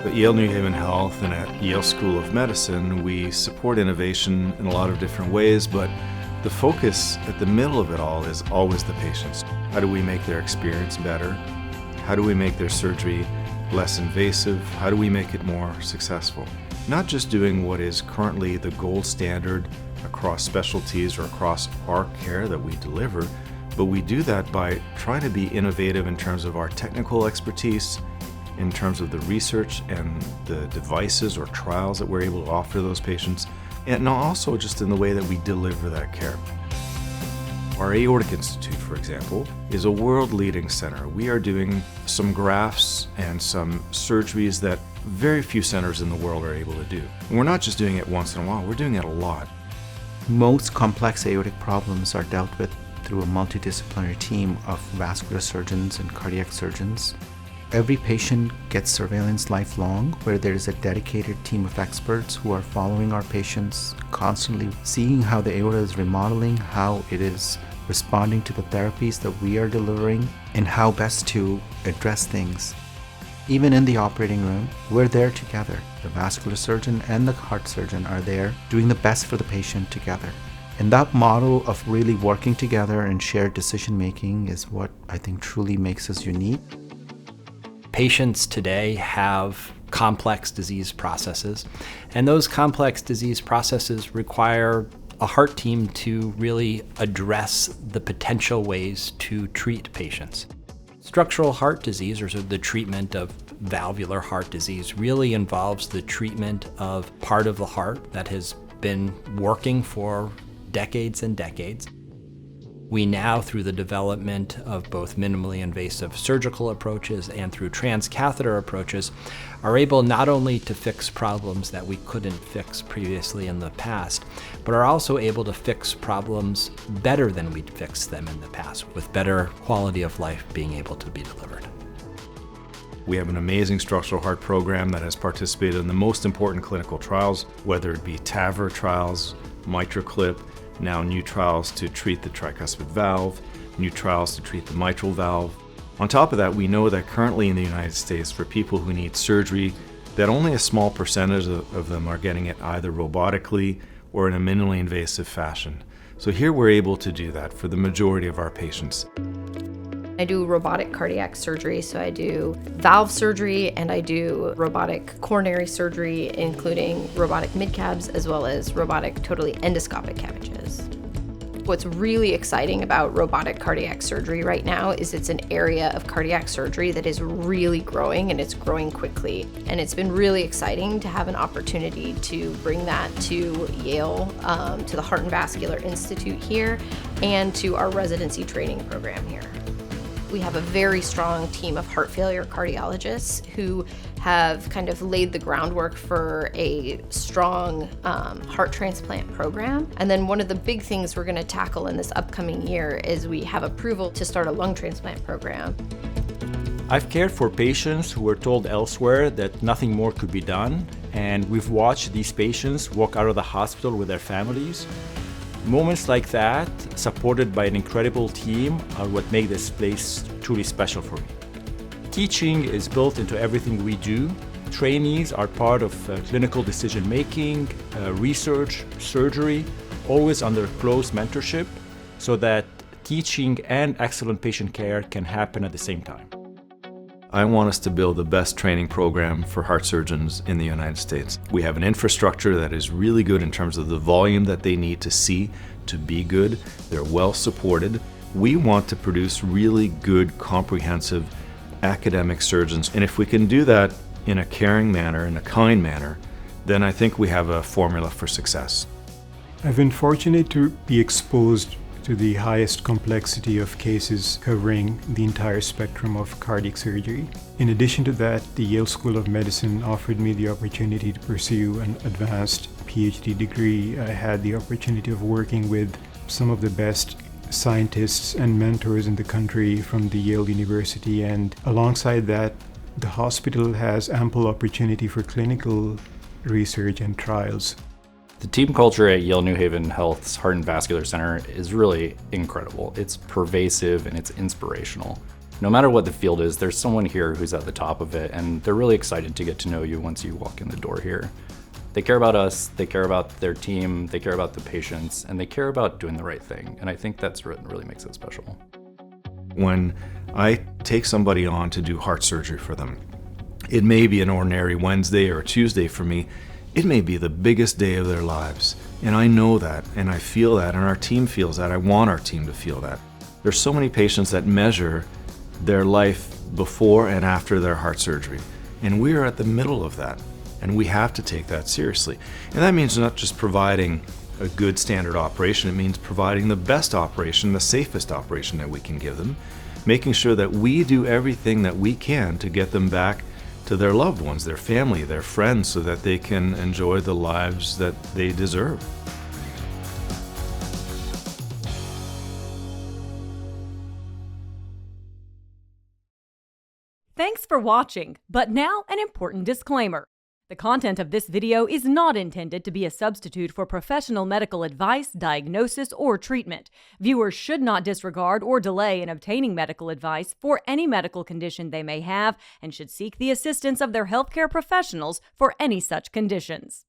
At Yale New Haven Health and at Yale School of Medicine, we support innovation in a lot of different ways, but the focus at the middle of it all is always the patients. How do we make their experience better? How do we make their surgery less invasive? How do we make it more successful? Not just doing what is currently the gold standard across specialties or across our care that we deliver, but we do that by trying to be innovative in terms of our technical expertise, in terms of the research and the devices or trials that we're able to offer those patients, and also just in the way that we deliver that care. Our Aortic Institute, for example, is a world-leading center. We are doing some grafts and some surgeries that very few centers in the world are able to do. And we're not just doing it once in a while, we're doing it a lot. Most complex aortic problems are dealt with through a multidisciplinary team of vascular surgeons and cardiac surgeons. Every patient gets surveillance lifelong, where there is a dedicated team of experts who are following our patients, constantly seeing how the aorta is remodeling, how it is responding to the therapies that we are delivering, and how best to address things. Even in the operating room, we're there together. The vascular surgeon and the heart surgeon are there doing the best for the patient together. And that model of really working together and shared decision making is what I think truly makes us unique. Patients today have complex disease processes, and those complex disease processes require a heart team to really address the potential ways to treat patients. Structural heart disease, or the treatment of valvular heart disease, really involves the treatment of part of the heart that has been working for decades and decades. We now, through the development of both minimally invasive surgical approaches and through transcatheter approaches, are able not only to fix problems that we couldn't fix previously in the past, but are also able to fix problems better than we'd fixed them in the past, with better quality of life being able to be delivered. We have an amazing structural heart program that has participated in the most important clinical trials, whether it be TAVR trials, MitraClip, now new trials to treat the tricuspid valve, new trials to treat the mitral valve. On top of that, we know that currently in the United States, for people who need surgery, that only a small percentage of them are getting it either robotically or in a minimally invasive fashion. So here we're able to do that for the majority of our patients. I do robotic cardiac surgery, so I do valve surgery and I do robotic coronary surgery, including robotic midcabs as well as robotic totally endoscopic CABGs. What's really exciting about robotic cardiac surgery right now is it's an area of cardiac surgery that is really growing, and it's growing quickly. And it's been really exciting to have an opportunity to bring that to Yale, to the Heart and Vascular Institute here, and to our residency training program here. We have a very strong team of heart failure cardiologists who have kind of laid the groundwork for a strong heart transplant program. And then one of the big things we're going to tackle in this upcoming year is we have approval to start a lung transplant program. I've cared for patients who were told elsewhere that nothing more could be done, and we've watched these patients walk out of the hospital with their families. Moments like that, supported by an incredible team, are what make this place truly special for me. Teaching is built into everything we do. Trainees are part of clinical decision-making, research, surgery, always under close mentorship, so that teaching and excellent patient care can happen at the same time. I want us to build the best training program for heart surgeons in the United States. We have an infrastructure that is really good in terms of the volume that they need to see to be good. They're well supported. We want to produce really good, comprehensive academic surgeons. And if we can do that in a caring manner, in a kind manner, then I think we have a formula for success. I've been fortunate to be exposed to the highest complexity of cases covering the entire spectrum of cardiac surgery. In addition to that, the Yale School of Medicine offered me the opportunity to pursue an advanced PhD degree. I had the opportunity of working with some of the best scientists and mentors in the country from the Yale University, and alongside that, the hospital has ample opportunity for clinical research and trials. The team culture at Yale New Haven Health's Heart and Vascular Center is really incredible. It's pervasive and it's inspirational. No matter what the field is, there's someone here who's at the top of it, and they're really excited to get to know you once you walk in the door here. They care about us, they care about their team, they care about the patients, and they care about doing the right thing. And I think that's what really makes it special. When I take somebody on to do heart surgery for them, it may be an ordinary Wednesday or a Tuesday for me. It may be the biggest day of their lives. And I know that, and I feel that, and our team feels that. I want our team to feel that. There's so many patients that measure their life before and after their heart surgery. And we are at the middle of that. And we have to take that seriously. And that means not just providing a good standard operation, it means providing the best operation, the safest operation that we can give them, making sure that we do everything that we can to get them back to their loved ones, their family, their friends, so that they can enjoy the lives that they deserve. Thanks for watching, but now an important disclaimer. The content of this video is not intended to be a substitute for professional medical advice, diagnosis, or treatment. Viewers should not disregard or delay in obtaining medical advice for any medical condition they may have and should seek the assistance of their healthcare professionals for any such conditions.